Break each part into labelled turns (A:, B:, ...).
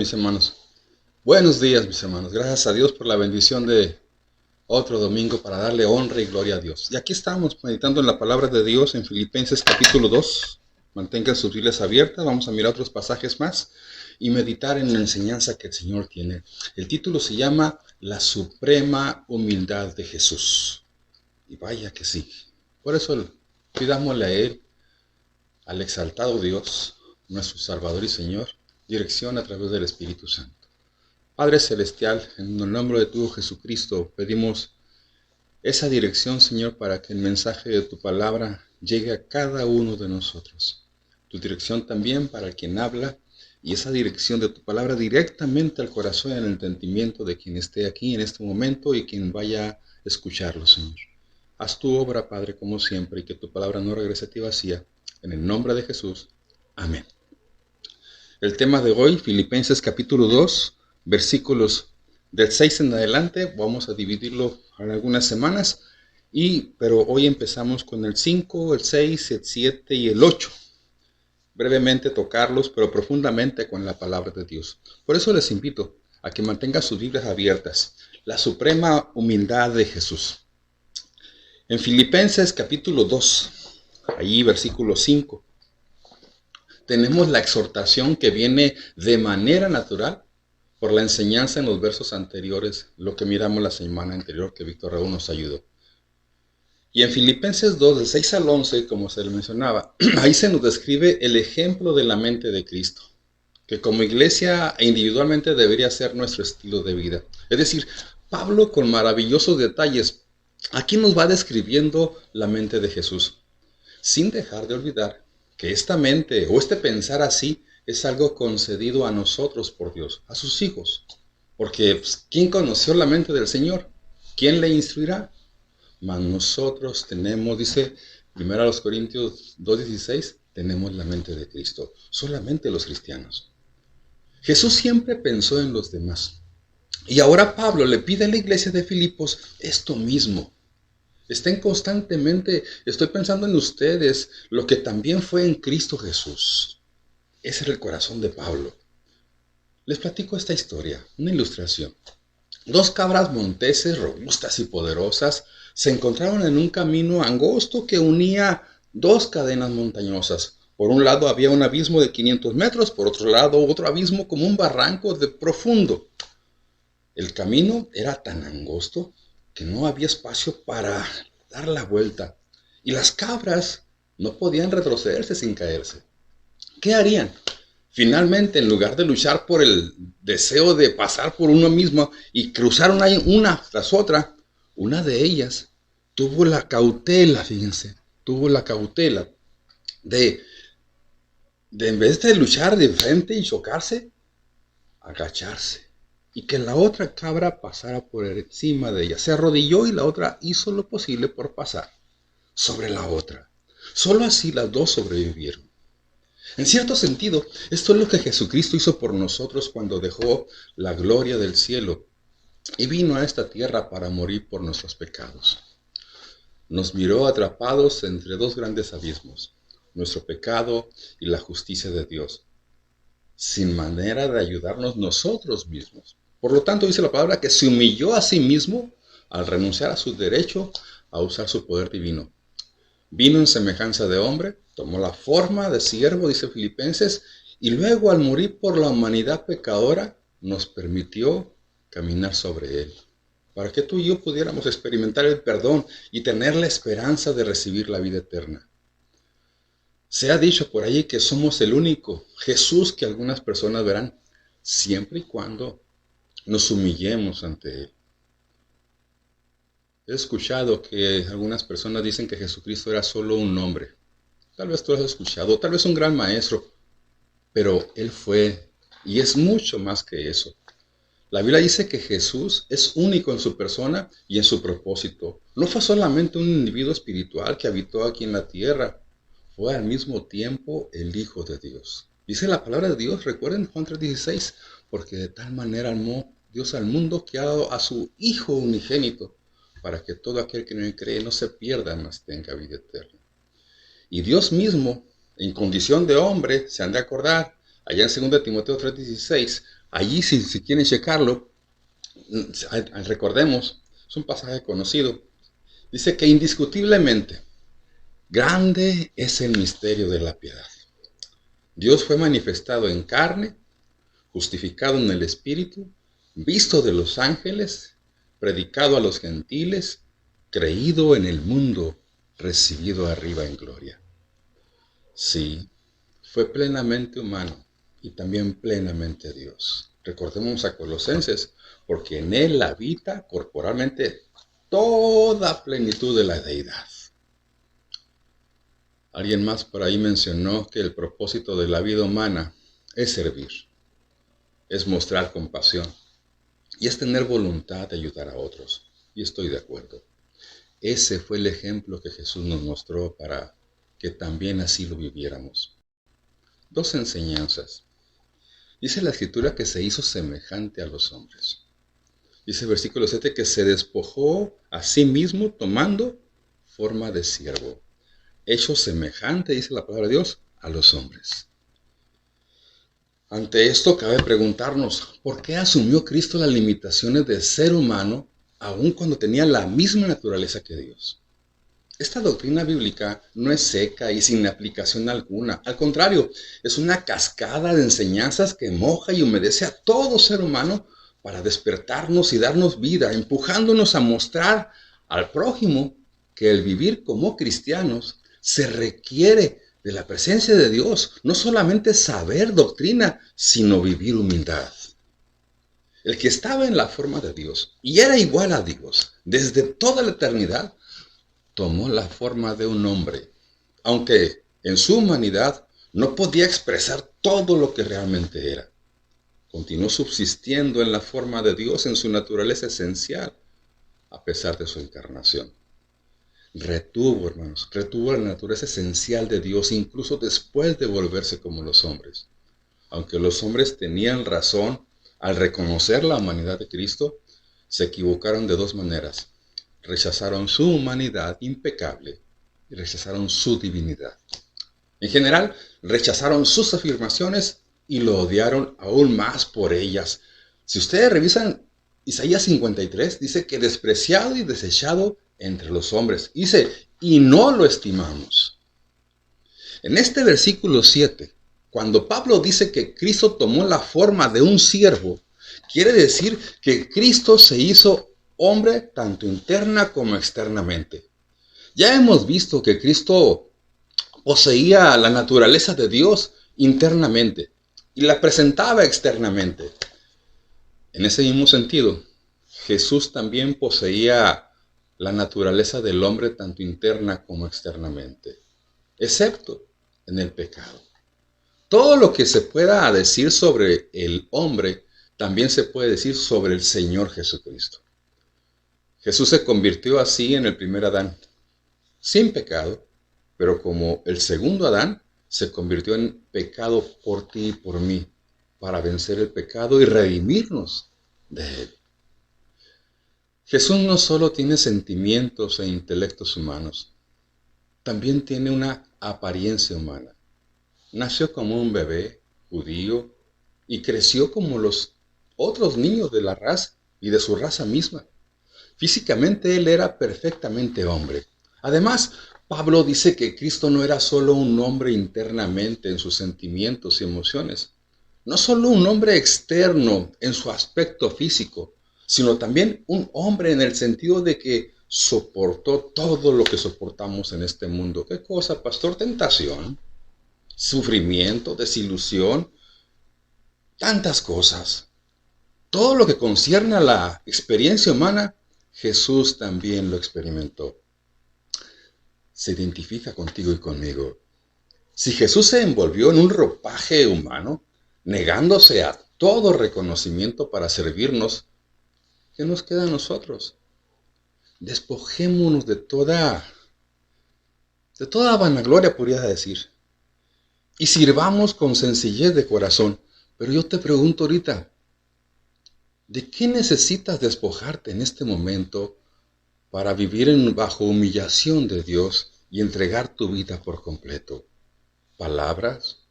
A: Mis hermanos, buenos días mis hermanos, gracias a Dios por la bendición de otro domingo para darle honra y gloria a Dios. Y aquí estamos meditando en la palabra de Dios en Filipenses capítulo 2. Mantengan sus Biblias abiertas, vamos a mirar otros pasajes más y meditar en la enseñanza que el Señor tiene. El título se llama La Suprema Humildad de Jesús. Y vaya que sí. Por eso pidámosle a Él, al exaltado Dios, nuestro Salvador y Señor, dirección a través del Espíritu Santo. Padre Celestial, en el nombre de tu Hijo Jesucristo, pedimos esa dirección, Señor, para que el mensaje de tu palabra llegue a cada uno de nosotros. Tu dirección también para quien habla y esa dirección de tu palabra directamente al corazón y al entendimiento de quien esté aquí en este momento y quien vaya a escucharlo, Señor. Haz tu obra, Padre, como siempre, y que tu palabra no regrese a ti vacía. En el nombre de Jesús. Amén. El tema de hoy, Filipenses capítulo 2, versículos del 6 en adelante. Vamos a dividirlo en algunas semanas, pero hoy empezamos con el 5, el 6, el 7 y el 8. Brevemente tocarlos, pero profundamente con la palabra de Dios. Por eso les invito a que mantengan sus Biblias abiertas. La suprema humildad de Jesús. En Filipenses capítulo 2, allí versículo 5. Tenemos la exhortación que viene de manera natural por la enseñanza en los versos anteriores, lo que miramos la semana anterior que Víctor Raúl nos ayudó. Y en Filipenses 2, del 6 al 11, como se le mencionaba, ahí se nos describe el ejemplo de la mente de Cristo, que como iglesia e individualmente debería ser nuestro estilo de vida. Es decir, Pablo con maravillosos detalles, aquí nos va describiendo la mente de Jesús, sin dejar de olvidar que esta mente o este pensar así es algo concedido a nosotros por Dios, a sus hijos. Porque ¿quién conoció la mente del Señor? ¿Quién le instruirá? Mas nosotros tenemos, dice 1 Corintios 2:16, tenemos la mente de Cristo. Solamente los cristianos. Jesús siempre pensó en los demás. Y ahora Pablo le pide a la iglesia de Filipos esto mismo. Estén constantemente, estoy pensando en ustedes, lo que también fue en Cristo Jesús. Ese era el corazón de Pablo. Les platico esta historia, una ilustración. Dos cabras monteses, robustas y poderosas, se encontraron en un camino angosto que unía dos cadenas montañosas. Por un lado había un abismo de 500 metros, por otro lado otro abismo como un barranco de profundo. El camino era tan angosto que no había espacio para dar la vuelta. Y las cabras no podían retrocederse sin caerse. ¿Qué harían? Finalmente, en lugar de luchar por el deseo de pasar por uno mismo y cruzar una tras otra, una de ellas tuvo la cautela, fíjense, tuvo la cautela de, en vez de luchar de frente y chocarse, agacharse y que la otra cabra pasara por encima de ella. Se arrodilló y la otra hizo lo posible por pasar sobre la otra. Solo así las dos sobrevivieron. En cierto sentido, esto es lo que Jesucristo hizo por nosotros cuando dejó la gloria del cielo y vino a esta tierra para morir por nuestros pecados. Nos miró atrapados entre dos grandes abismos, nuestro pecado y la justicia de Dios, sin manera de ayudarnos nosotros mismos. Por lo tanto, dice la palabra que se humilló a sí mismo al renunciar a su derecho a usar su poder divino. Vino en semejanza de hombre, tomó la forma de siervo, dice Filipenses, y luego al morir por la humanidad pecadora, nos permitió caminar sobre él, para que tú y yo pudiéramos experimentar el perdón y tener la esperanza de recibir la vida eterna. Se ha dicho por ahí que somos el único Jesús que algunas personas verán, siempre y cuando nos humillemos ante él. He escuchado que algunas personas dicen que Jesucristo era solo un hombre. Tal vez tú lo has escuchado, tal vez un gran maestro, pero él fue y es mucho más que eso. La Biblia dice que Jesús es único en su persona y en su propósito. No fue solamente un individuo espiritual que habitó aquí en la tierra, fue al mismo tiempo el Hijo de Dios. Dice la palabra de Dios, recuerden Juan 3:16, porque de tal manera amó Dios al mundo que ha dado a su Hijo unigénito, para que todo aquel que en él cree no se pierda, mas tenga vida eterna. Y Dios mismo, en condición de hombre, se han de acordar, allá en 2 Timoteo 3:16, Allí, si quieren checarlo, recordemos, es un pasaje conocido. Dice que indiscutiblemente grande es el misterio de la piedad. Dios fue manifestado en carne, justificado en el Espíritu, visto de los ángeles, predicado a los gentiles, creído en el mundo, recibido arriba en gloria. Sí, fue plenamente humano y también plenamente Dios. Recordemos a Colosenses, porque en él habita corporalmente toda plenitud de la deidad. Alguien más por ahí mencionó que el propósito de la vida humana es servir, es mostrar compasión y es tener voluntad de ayudar a otros. Y estoy de acuerdo. Ese fue el ejemplo que Jesús nos mostró para que también así lo viviéramos. Dos enseñanzas. Dice la Escritura que se hizo semejante a los hombres. Dice el versículo 7 que se despojó a sí mismo tomando forma de siervo. Hecho semejante, dice la palabra de Dios, a los hombres. Ante esto cabe preguntarnos, ¿por qué asumió Cristo las limitaciones de ser humano aun cuando tenía la misma naturaleza que Dios? Esta doctrina bíblica no es seca y sin aplicación alguna. Al contrario, es una cascada de enseñanzas que moja y humedece a todo ser humano para despertarnos y darnos vida, empujándonos a mostrar al prójimo que el vivir como cristianos se requiere de la presencia de Dios, no solamente saber doctrina, sino vivir humildad. El que estaba en la forma de Dios y era igual a Dios desde toda la eternidad, tomó la forma de un hombre, aunque en su humanidad no podía expresar todo lo que realmente era. Continuó subsistiendo en la forma de Dios en su naturaleza esencial, a pesar de su encarnación. Retuvo la naturaleza esencial de Dios incluso después de volverse como los hombres. Aunque los hombres tenían razón al reconocer la humanidad de Cristo, se equivocaron de dos maneras. Rechazaron su humanidad impecable y rechazaron su divinidad. En general, rechazaron sus afirmaciones y lo odiaron aún más por ellas. Si ustedes revisan Isaías 53, dice que despreciado y desechado entre los hombres. Dice, y no lo estimamos. En este versículo 7, cuando Pablo dice que Cristo tomó la forma de un siervo, quiere decir que Cristo se hizo hombre tanto interna como externamente. Ya hemos visto que Cristo poseía la naturaleza de Dios internamente y la presentaba externamente. En ese mismo sentido, Jesús también poseía la naturaleza del hombre tanto interna como externamente, excepto en el pecado. Todo lo que se pueda decir sobre el hombre, también se puede decir sobre el Señor Jesucristo. Jesús se convirtió así en el primer Adán, sin pecado, pero como el segundo Adán, se convirtió en pecado por ti y por mí, para vencer el pecado y redimirnos de él. Jesús no solo tiene sentimientos e intelectos humanos, también tiene una apariencia humana. Nació como un bebé judío y creció como los otros niños de la raza y de su raza misma. Físicamente él era perfectamente hombre. Además, Pablo dice que Cristo no era solo un hombre internamente en sus sentimientos y emociones, no solo un hombre externo en su aspecto físico, sino también un hombre en el sentido de que soportó todo lo que soportamos en este mundo. ¿Qué cosa, pastor? Tentación, sufrimiento, desilusión, tantas cosas. Todo lo que concierne a la experiencia humana, Jesús también lo experimentó. Se identifica contigo y conmigo. Si Jesús se envolvió en un ropaje humano, negándose a todo reconocimiento para servirnos, ¿qué nos queda a nosotros? Despojémonos de toda vanagloria, podría decir, y sirvamos con sencillez de corazón. Pero yo te pregunto ahorita, ¿de qué necesitas despojarte en este momento para vivir bajo humillación de Dios y entregar tu vida por completo? ¿Palabras?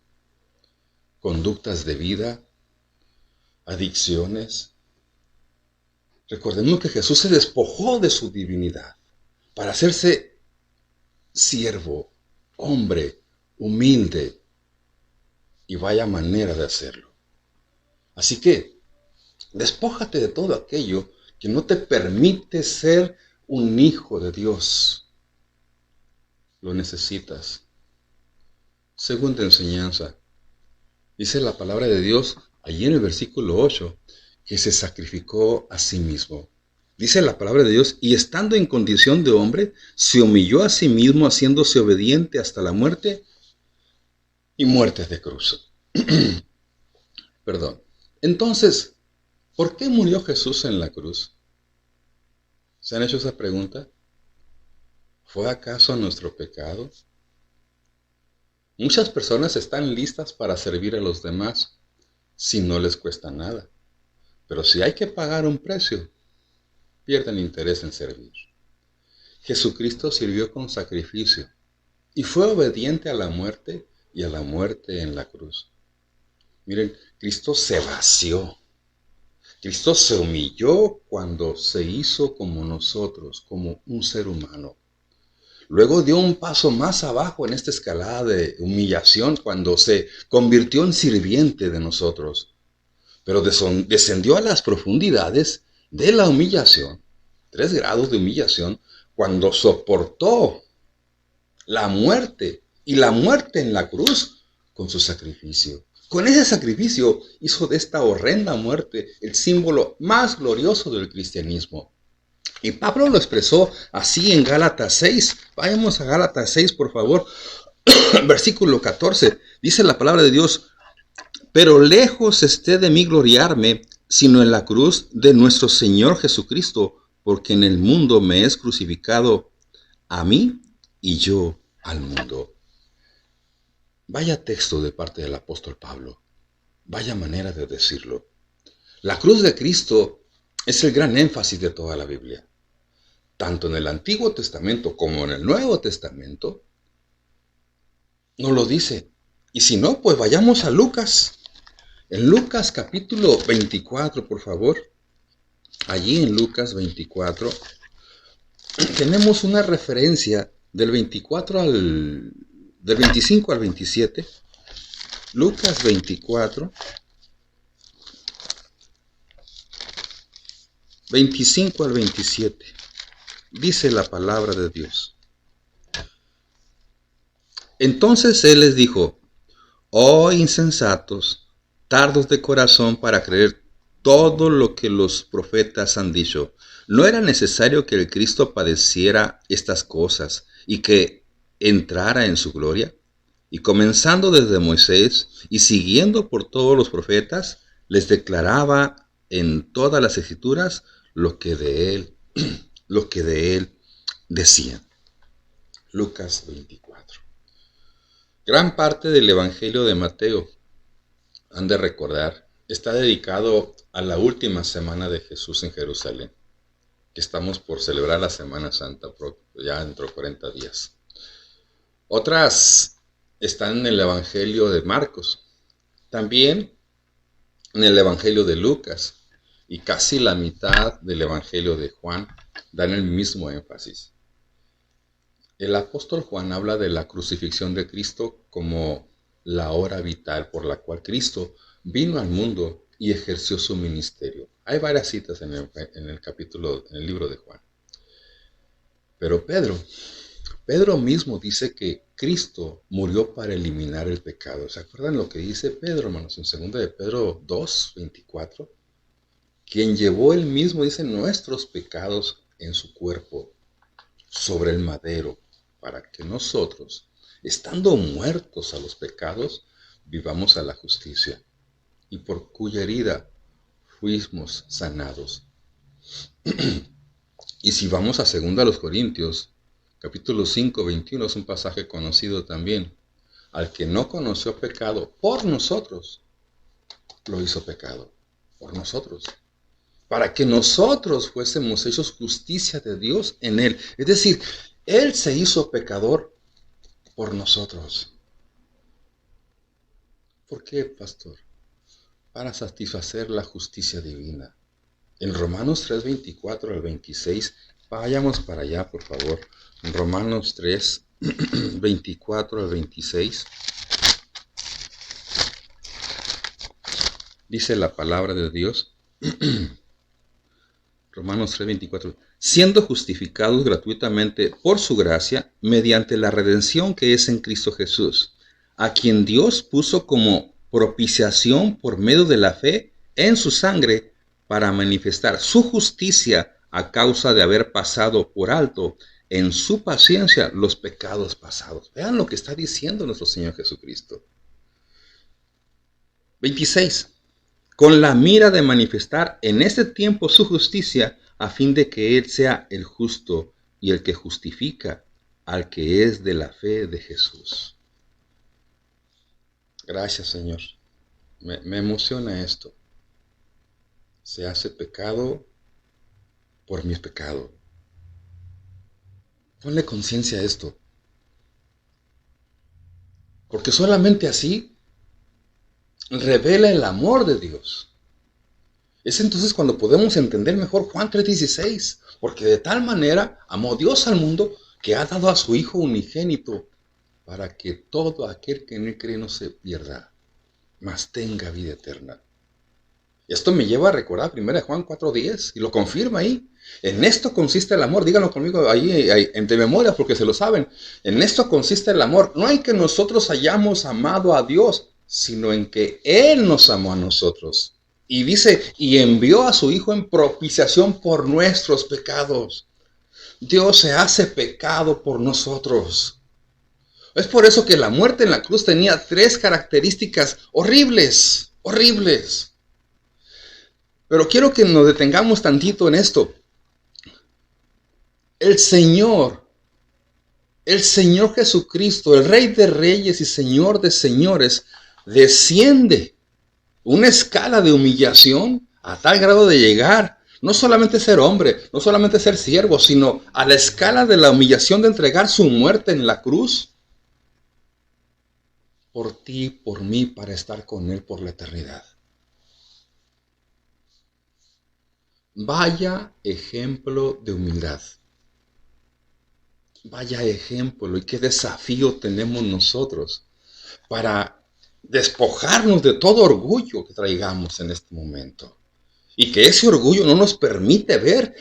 A: ¿Conductas de vida? adicciones. Recordemos que Jesús se despojó de su divinidad para hacerse siervo, hombre, humilde, y vaya manera de hacerlo. Así que, despójate de todo aquello que no te permite ser un hijo de Dios. Lo necesitas. Segunda enseñanza. Dice la palabra de Dios, allí en el versículo 8, que se sacrificó a sí mismo. Dice la palabra de Dios, y estando en condición de hombre, se humilló a sí mismo, haciéndose obediente hasta la muerte y muerte de cruz. Perdón. Entonces, ¿por qué murió Jesús en la cruz? ¿Se han hecho esa pregunta? ¿Fue acaso nuestro pecado? Muchas personas están listas para servir a los demás si no les cuesta nada. Pero si hay que pagar un precio, pierden interés en servir. Jesucristo sirvió con sacrificio y fue obediente a la muerte y a la muerte en la cruz. Miren, Cristo se vació. Cristo se humilló cuando se hizo como nosotros, como un ser humano. Luego dio un paso más abajo en esta escalada de humillación cuando se convirtió en sirviente de nosotros. Pero descendió a las profundidades de la humillación, 3 grados de humillación, cuando soportó la muerte y la muerte en la cruz con su sacrificio. Con ese sacrificio hizo de esta horrenda muerte el símbolo más glorioso del cristianismo. Y Pablo lo expresó así en Gálatas 6. Vayamos a Gálatas 6, por favor. Versículo 14. Dice la palabra de Dios: pero lejos esté de mí gloriarme, sino en la cruz de nuestro Señor Jesucristo, porque en el mundo me es crucificado a mí y yo al mundo. Vaya texto de parte del apóstol Pablo. Vaya manera de decirlo. La cruz de Cristo es el gran énfasis de toda la Biblia. Tanto en el Antiguo Testamento como en el Nuevo Testamento nos lo dice. Y si no, pues vayamos a Lucas. En Lucas capítulo 24, por favor. Allí en Lucas 24 tenemos una referencia del 25 al 27. Lucas 24, 25 al 27. Dice la palabra de Dios. Entonces él les dijo: oh insensatos, tardos de corazón para creer todo lo que los profetas han dicho. ¿No era necesario que el Cristo padeciera estas cosas y que entrara en su gloria? Y comenzando desde Moisés y siguiendo por todos los profetas, les declaraba en todas las escrituras lo que de él decían. Lucas 24. Gran parte del Evangelio de Mateo, han de recordar, está dedicado a la última semana de Jesús en Jerusalén, que estamos por celebrar la Semana Santa ya dentro de 40 días. Otras están en el Evangelio de Marcos, también en el Evangelio de Lucas, y casi la mitad del Evangelio de Juan dan el mismo énfasis. El apóstol Juan habla de la crucifixión de Cristo como la hora vital por la cual Cristo vino al mundo y ejerció su ministerio. Hay varias citas en el libro de Juan. Pero Pedro mismo dice que Cristo murió para eliminar el pecado. ¿Se acuerdan lo que dice Pedro, hermanos? En 2 de Pedro 2, 24. Quien llevó él mismo, dice, nuestros pecados en su cuerpo sobre el madero, para que nosotros, estando muertos a los pecados, vivamos a la justicia, y por cuya herida fuimos sanados. Y si vamos a 2 Corintios, capítulo 5, 21, es un pasaje conocido también. Al que no conoció pecado por nosotros, lo hizo pecado por nosotros, para que nosotros fuésemos hechos justicia de Dios en él. Es decir, él se hizo pecador por nosotros. ¿Por qué, pastor? para satisfacer la justicia divina. En Romanos 3, 24 al 26, vayamos para allá, por favor. En Romanos 3, 24 al 26, dice la palabra de Dios. Romanos 3, 24. Siendo justificados gratuitamente por su gracia, mediante la redención que es en Cristo Jesús, a quien Dios puso como propiciación por medio de la fe en su sangre, para manifestar su justicia a causa de haber pasado por alto en su paciencia los pecados pasados. Vean lo que está diciendo nuestro Señor Jesucristo. 26. Con la mira de manifestar en este tiempo su justicia, a fin de que Él sea el justo y el que justifica al que es de la fe de Jesús. Gracias, Señor. Me emociona esto. Se hace pecado por mi pecado. Ponle conciencia a esto. Porque solamente así revela el amor de Dios. Es entonces cuando podemos entender mejor Juan 3:16. Porque de tal manera amó Dios al mundo que ha dado a su Hijo unigénito, para que todo aquel que en él cree no se pierda, mas tenga vida eterna. Esto me lleva a recordar 1 Juan 4:10 y lo confirma ahí. En esto consiste el amor. Díganlo conmigo ahí entre memoria porque se lo saben. En esto consiste el amor. No en que nosotros hayamos amado a Dios, sino en que Él nos amó a nosotros. Y dice, y envió a su Hijo en propiciación por nuestros pecados. Dios se hace pecado por nosotros. Es por eso que la muerte en la cruz tenía 3 características horribles, horribles. Pero quiero que nos detengamos tantito en esto. El Señor Jesucristo, el Rey de Reyes y Señor de Señores, desciende una escala de humillación a tal grado de llegar, no solamente ser hombre, no solamente ser siervo, sino a la escala de la humillación de entregar su muerte en la cruz por ti, por mí, para estar con Él por la eternidad. Vaya ejemplo de humildad. Vaya ejemplo y qué desafío tenemos nosotros para despojarnos de todo orgullo que traigamos en este momento. Y que ese orgullo no nos permite ver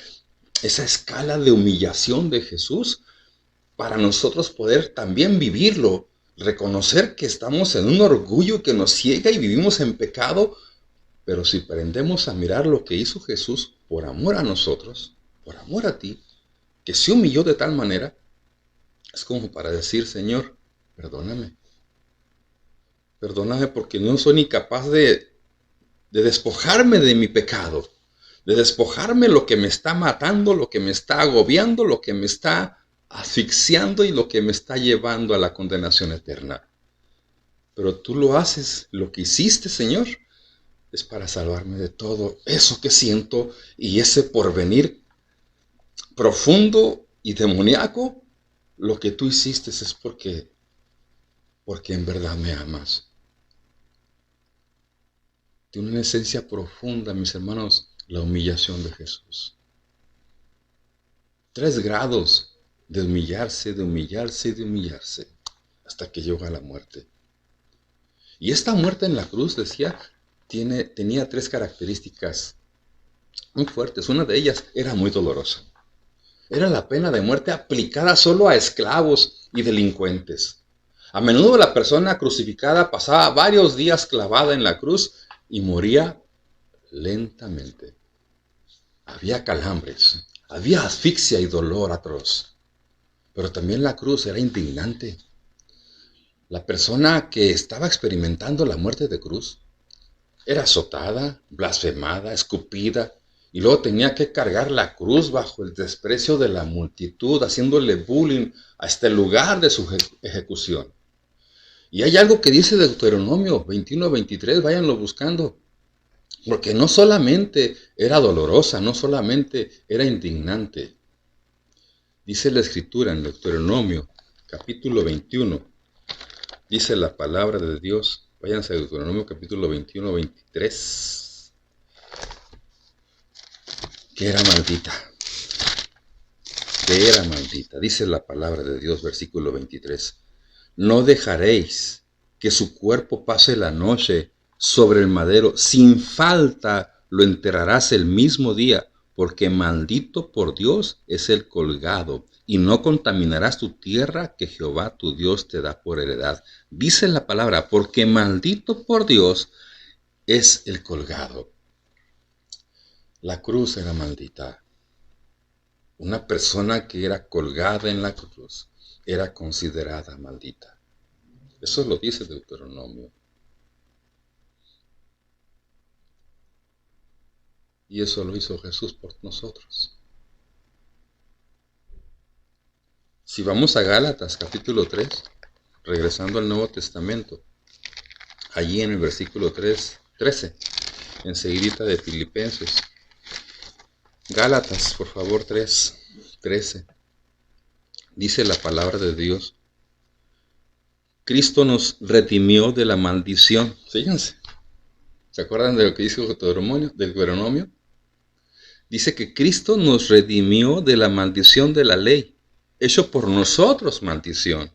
A: esa escala de humillación de Jesús para nosotros poder también vivirlo. Reconocer que estamos en un orgullo que nos ciega y vivimos en pecado. Pero si aprendemos a mirar lo que hizo Jesús por amor a nosotros, por amor a ti, que se humilló de tal manera, es como para decir, Señor, perdóname. Perdóname porque no soy ni capaz de despojarme de mi pecado, de despojarme lo que me está matando, lo que me está agobiando, lo que me está asfixiando y lo que me está llevando a la condenación eterna. Pero tú lo haces, lo que hiciste, Señor, es para salvarme de todo eso que siento y ese porvenir profundo y demoníaco. Lo que tú hiciste es porque en verdad me amas. Tiene una esencia profunda, mis hermanos, la humillación de Jesús. 3 grados de humillarse, de humillarse y de humillarse, hasta que llegó a la muerte. Y esta muerte en la cruz, decía, tenía 3 características muy fuertes. Una de ellas era muy dolorosa. Era la pena de muerte aplicada solo a esclavos y delincuentes. A menudo la persona crucificada pasaba varios días clavada en la cruz y moría lentamente. Había calambres, había asfixia y dolor atroz. Pero también la cruz era indignante. La persona que estaba experimentando la muerte de cruz era azotada, blasfemada, escupida, y luego tenía que cargar la cruz bajo el desprecio de la multitud, haciéndole bullying a este lugar de su ejecución. Y hay algo que dice Deuteronomio 21-23, váyanlo buscando. Porque no solamente era dolorosa, no solamente era indignante. Dice la Escritura en Deuteronomio, capítulo 21, dice la palabra de Dios Váyanse a Deuteronomio capítulo 21, 23. Que era maldita. Que era maldita. Dice la palabra de Dios, versículo 23. No dejaréis que su cuerpo pase la noche sobre el madero. Sin falta lo enterrarás el mismo día, porque maldito por Dios es el colgado. Y no contaminarás tu tierra que Jehová tu Dios te da por heredad. Dice la palabra, porque maldito por Dios es el colgado. La cruz era maldita. Una persona que era colgada en la cruz era considerada maldita. Eso lo dice Deuteronomio. Y eso lo hizo Jesús por nosotros. Si vamos a Gálatas capítulo 3, regresando al Nuevo Testamento, allí en el versículo 13, enseguidita de Filipenses. Gálatas, por favor, 13. Dice la palabra de Dios. Cristo nos redimió de la maldición. Fíjense. ¿Se acuerdan de lo que dice Deuteronomio? Dice que Cristo nos redimió de la maldición de la ley, hecho por nosotros maldición.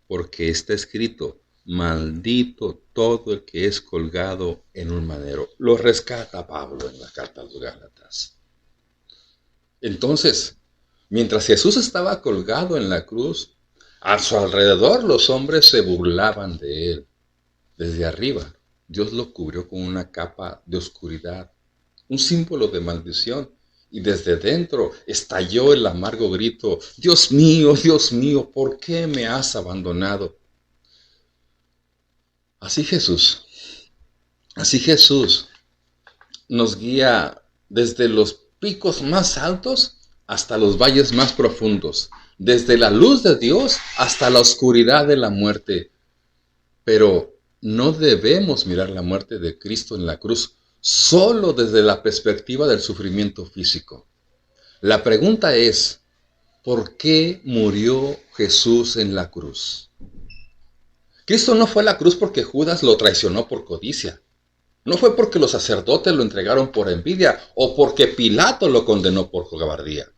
A: Porque está escrito, maldito todo el que es colgado en un madero. Lo rescata Pablo en la carta a los Gálatas. Entonces, mientras Jesús estaba colgado en la cruz, a su alrededor los hombres se burlaban de él. Desde arriba, Dios lo cubrió con una capa de oscuridad, un símbolo de maldición. Y desde dentro estalló el amargo grito, Dios mío, ¿por qué me has abandonado? Así Jesús nos guía desde los picos más altos hasta los valles más profundos, desde la luz de Dios hasta la oscuridad de la muerte. Pero no debemos mirar la muerte de Cristo en la cruz solo desde la perspectiva del sufrimiento físico. La pregunta es, ¿por qué murió Jesús en la cruz? Cristo no fue a la cruz porque Judas lo traicionó por codicia. No fue porque los sacerdotes lo entregaron por envidia o porque Pilato lo condenó por cobardía.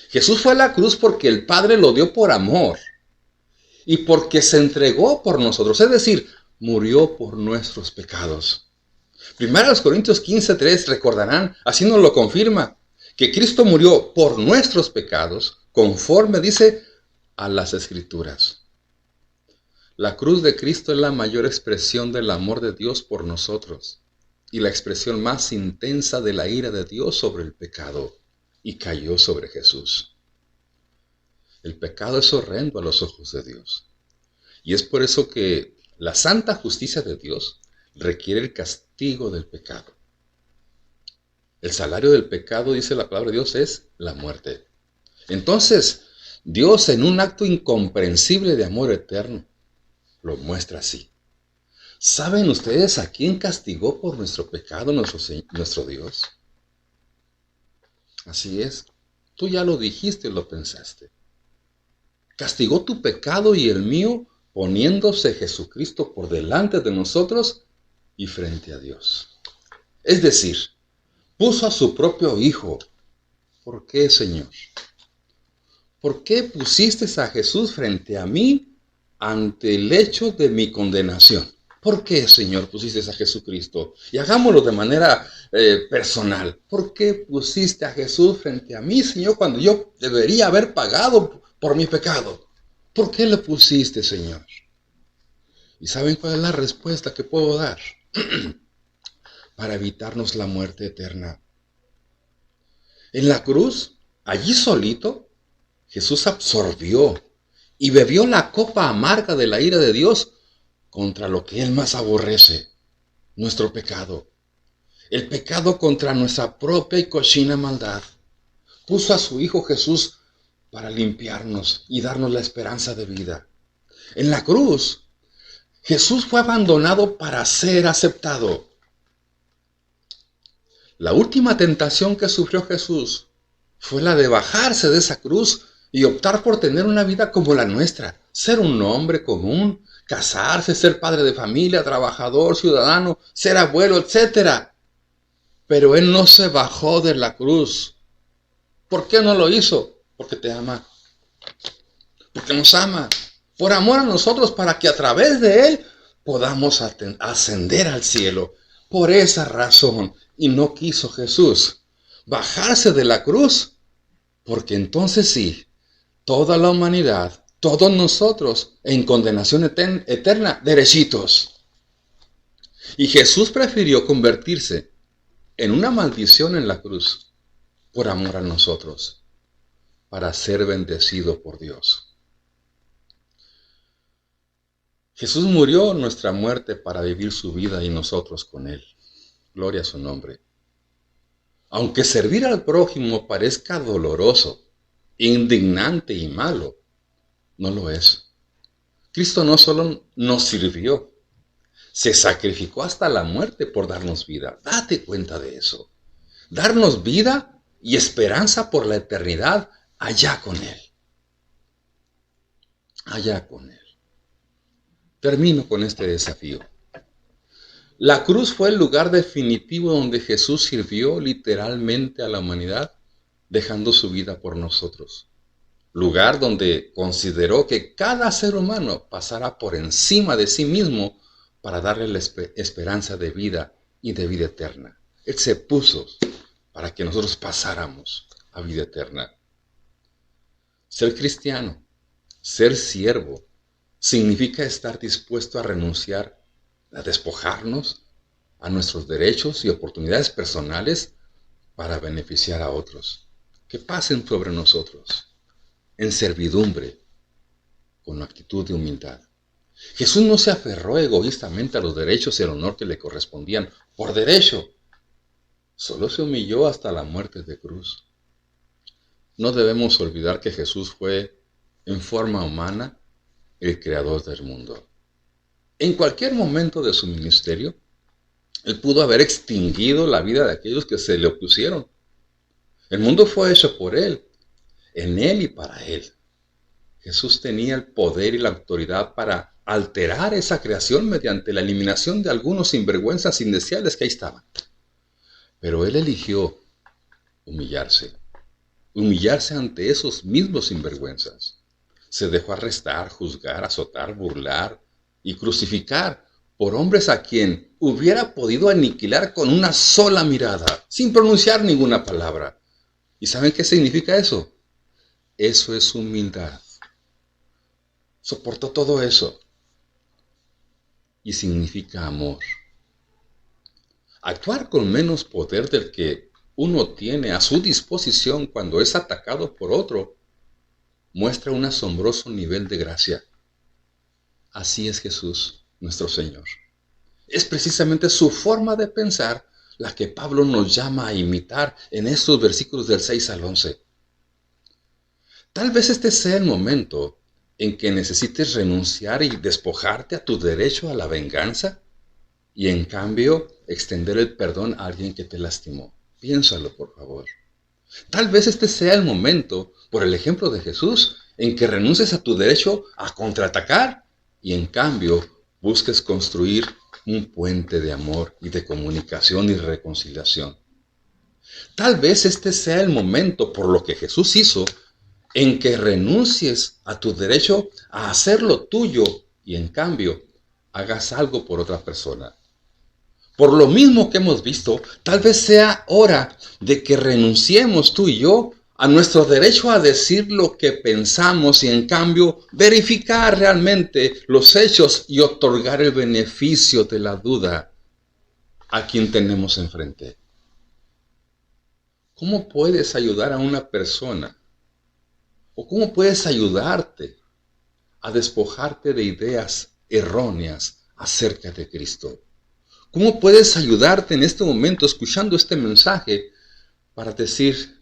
A: Jesús fue a la cruz porque el Padre lo dio por amor y porque se entregó por nosotros, es decir, murió por nuestros pecados. 1 Corintios 15:3 recordarán, así nos lo confirma, que Cristo murió por nuestros pecados, conforme dice a las Escrituras. La cruz de Cristo es la mayor expresión del amor de Dios por nosotros y la expresión más intensa de la ira de Dios sobre el pecado, y cayó sobre Jesús. El pecado es horrendo a los ojos de Dios, y es por eso que la santa justicia de Dios requiere el castigo del pecado. El salario del pecado, dice la palabra de Dios, es la muerte. Entonces, Dios, en un acto incomprensible de amor eterno, lo muestra así. ¿Saben ustedes a quién castigó por nuestro pecado nuestro Dios? Así es. Tú ya lo dijiste y lo pensaste. Castigó tu pecado y el mío, poniéndose Jesucristo por delante de nosotros y frente a Dios. Es decir, puso a su propio Hijo. ¿Por qué, Señor? ¿Por qué pusiste a Jesús frente a mí ante el hecho de mi condenación? ¿Por qué, Señor, pusiste a Jesucristo? Y hagámoslo de manera personal. ¿Por qué pusiste a Jesús frente a mí, Señor, cuando yo debería haber pagado por mi pecado? ¿Por qué le pusiste, Señor? ¿Y saben cuál es la respuesta que puedo dar? Para evitarnos la muerte eterna. En la cruz, allí solito, Jesús absorbió y bebió la copa amarga de la ira de Dios contra lo que Él más aborrece, nuestro pecado. El pecado contra nuestra propia y cochina maldad. Puso a su Hijo Jesús para limpiarnos y darnos la esperanza de vida. En la cruz, Jesús fue abandonado para ser aceptado. La última tentación que sufrió Jesús fue la de bajarse de esa cruz y optar por tener una vida como la nuestra, ser un hombre común, casarse, ser padre de familia, trabajador, ciudadano, ser abuelo, etcétera. Pero Él no se bajó de la cruz. ¿Por qué no lo hizo? Porque te ama. Porque nos ama. Por amor a nosotros, para que a través de Él podamos ascender al cielo. Por esa razón. Y no quiso Jesús bajarse de la cruz. Porque entonces sí, toda la humanidad, todos nosotros, en condenación eterna, derechitos. Y Jesús prefirió convertirse en una maldición en la cruz por amor a nosotros, para ser bendecido por Dios. Jesús murió nuestra muerte para vivir su vida y nosotros con Él. Gloria a su nombre. Aunque servir al prójimo parezca doloroso, indignante y malo, no lo es. Cristo no solo nos sirvió, se sacrificó hasta la muerte por darnos vida. Date cuenta de eso. Darnos vida y esperanza por la eternidad allá con Él. Allá con Él. Termino con este desafío. La cruz fue el lugar definitivo donde Jesús sirvió literalmente a la humanidad, dejando su vida por nosotros. Lugar donde consideró que cada ser humano pasara por encima de sí mismo para darle la esperanza de vida y de vida eterna. Él se puso para que nosotros pasáramos a vida eterna. Ser cristiano, ser siervo, significa estar dispuesto a renunciar, a despojarnos a nuestros derechos y oportunidades personales para beneficiar a otros, que pasen sobre nosotros, en servidumbre, con actitud de humildad. Jesús no se aferró egoístamente a los derechos y el honor que le correspondían por derecho. Solo se humilló hasta la muerte de cruz. No debemos olvidar que Jesús fue, en forma humana, el creador del mundo. En cualquier momento de su ministerio, Él pudo haber extinguido la vida de aquellos que se le opusieron. El mundo fue hecho por Él, en Él y para Él. Jesús tenía el poder y la autoridad para alterar esa creación mediante la eliminación de algunos sinvergüenzas indeseables que ahí estaban. Pero Él eligió humillarse ante esos mismos sinvergüenzas. Se dejó arrestar, juzgar, azotar, burlar y crucificar por hombres a quien hubiera podido aniquilar con una sola mirada, sin pronunciar ninguna palabra. ¿Y saben qué significa eso? Eso es humildad. Soportó todo eso. Y significa amor. Actuar con menos poder del que uno tiene a su disposición cuando es atacado por otro muestra un asombroso nivel de gracia. Así es Jesús, nuestro Señor. Es precisamente su forma de pensar la que Pablo nos llama a imitar en estos versículos del 6 al 11. Tal vez este sea el momento en que necesites renunciar y despojarte a tu derecho a la venganza y en cambio extender el perdón a alguien que te lastimó. Piénsalo, por favor. Tal vez este sea el momento, por el ejemplo de Jesús, en que renuncies a tu derecho a contraatacar y en cambio busques construir un puente de amor y de comunicación y reconciliación. Tal vez este sea el momento, por lo que Jesús hizo, en que renuncies a tu derecho a hacer lo tuyo y en cambio hagas algo por otra persona. Por lo mismo que hemos visto, tal vez sea hora de que renunciemos tú y yo a nuestro derecho a decir lo que pensamos y en cambio verificar realmente los hechos y otorgar el beneficio de la duda a quien tenemos enfrente. ¿Cómo puedes ayudar a una persona? ¿O cómo puedes ayudarte a despojarte de ideas erróneas acerca de Cristo? ¿Cómo puedes ayudarte en este momento escuchando este mensaje para decir,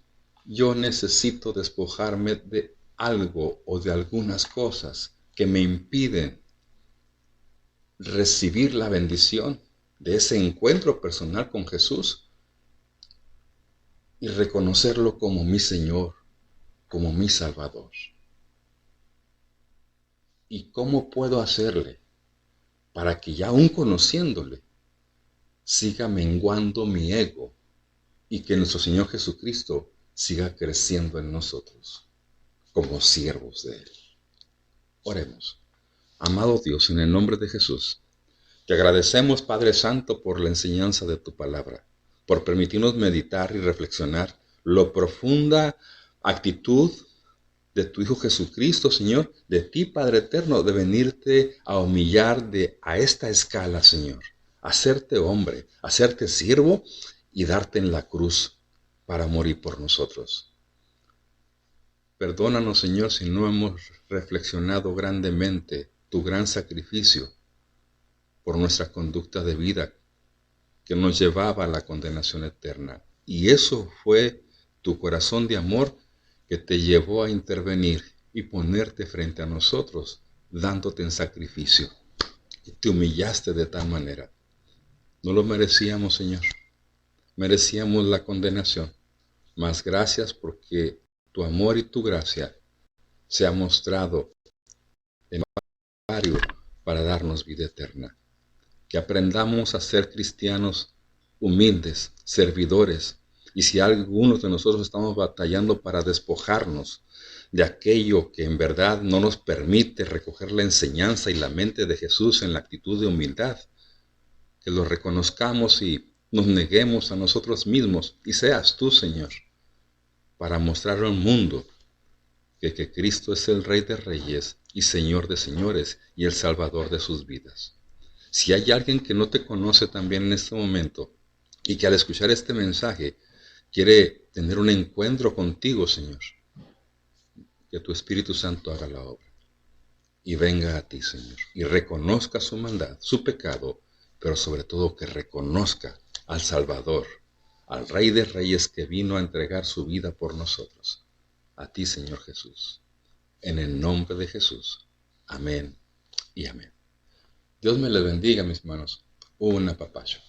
A: yo necesito despojarme de algo o de algunas cosas que me impiden recibir la bendición de ese encuentro personal con Jesús y reconocerlo como mi Señor, como mi Salvador? ¿Y cómo puedo hacerle para que ya aún conociéndole siga menguando mi ego y que nuestro Señor Jesucristo siga creciendo en nosotros como siervos de Él? Oremos. Amado Dios, en el nombre de Jesús, te agradecemos, Padre Santo, por la enseñanza de tu palabra, por permitirnos meditar y reflexionar lo profunda actitud de tu Hijo Jesucristo, Señor, de ti, Padre eterno, de venirte a humillar a esta escala, Señor, hacerte hombre, hacerte siervo y darte en la cruz para morir por nosotros. Perdónanos, Señor, si no hemos reflexionado grandemente tu gran sacrificio por nuestra conducta de vida que nos llevaba a la condenación eterna. Y eso fue tu corazón de amor que te llevó a intervenir y ponerte frente a nosotros, dándote en sacrificio. Y te humillaste de tal manera. No lo merecíamos, Señor. Merecíamos la condenación. Mas gracias porque tu amor y tu gracia se ha mostrado en Calvario para darnos vida eterna. Que aprendamos a ser cristianos humildes, servidores, y si algunos de nosotros estamos batallando para despojarnos de aquello que en verdad no nos permite recoger la enseñanza y la mente de Jesús en la actitud de humildad, que lo reconozcamos y nos neguemos a nosotros mismos, y seas tú, Señor, para mostrar al mundo que Cristo es el Rey de Reyes y Señor de Señores y el Salvador de sus vidas. Si hay alguien que no te conoce también en este momento y que al escuchar este mensaje quiere tener un encuentro contigo, Señor, que tu Espíritu Santo haga la obra y venga a ti, Señor, y reconozca su maldad, su pecado, pero sobre todo que reconozca al Salvador, al Rey de Reyes que vino a entregar su vida por nosotros. A ti, Señor Jesús, en el nombre de Jesús. Amén y amén. Dios me les bendiga, mis hermanos. Un apapacho.